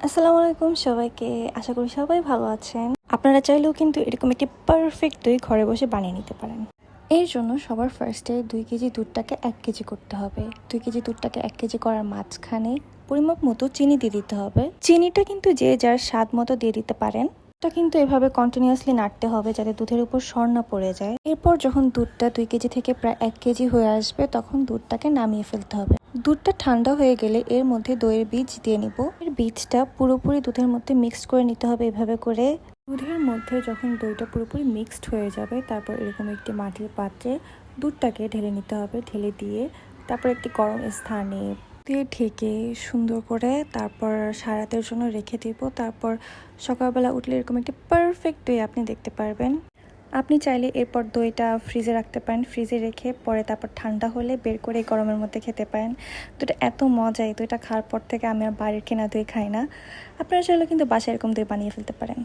আসসালামু আলাইকুম সবাইকে। আশা করি সবাই ভালো আছেন। আপনারা চাইলেও কিন্তু এরকম একটি পারফেক্ট দই ঘরে বসে বানিয়ে নিতে পারেন। এর জন্য সবার ফার্স্টে 2 কেজি দুধটাকে 1 কেজি করতে হবে। 2 কেজি দুধটাকে 1 কেজি করার মাঝখানে পরিমাপ মতো চিনি দিয়ে দিতে হবে। চিনিটা কিন্তু যে যার স্বাদ মতো দিয়ে দিতে পারেন। এটা কিন্তু এভাবে কন্টিনিউয়াসলি নাড়তে হবে যাতে দুধের উপর সর না পড়ে যায়। এরপর যখন দুধটা 2 কেজি থেকে প্রায় 1 কেজি হয়ে আসবে তখন দুধটাকে নামিয়ে ফেলতে হবে। দুধটা ঠান্ডা হয়ে গেলে এর মধ্যে দইয়ের বীজ দিয়ে নিব। এর বীজটা পুরোপুরি দুধের মধ্যে মিক্সড করে নিতে হবে এভাবে করে। দুধের মধ্যে যখন দইটা পুরোপুরি মিক্সড হয়ে যাবে তারপর এরকম একটি মাটির পাত্রে দুধটাকে ঢেলে নিতে হবে। ঢেলে দিয়ে তারপর একটি গরম স্থানে দিয়ে ঢেকে সুন্দর করে তারপর সারাতের জন্য রেখে দিব। তারপর সকালবেলা উঠলে এরকম একটি পারফেক্ট দই আপনি দেখতে পারবেন। আপনি চাইলে এরপর দইটা ফ্রিজে রাখতে পারেন। ফ্রিজে রেখে পরে তারপর ঠান্ডা হলে বের করে গরমের মধ্যে খেতে পারেন। দইটা এত মজা, এই দইটা খাওয়ার পর থেকে আমি আর বাইরের কেনা দই খাই না। আপনারা চাইলে কিন্তু বাসায় এরকম দই বানিয়ে ফেলতে পারেন।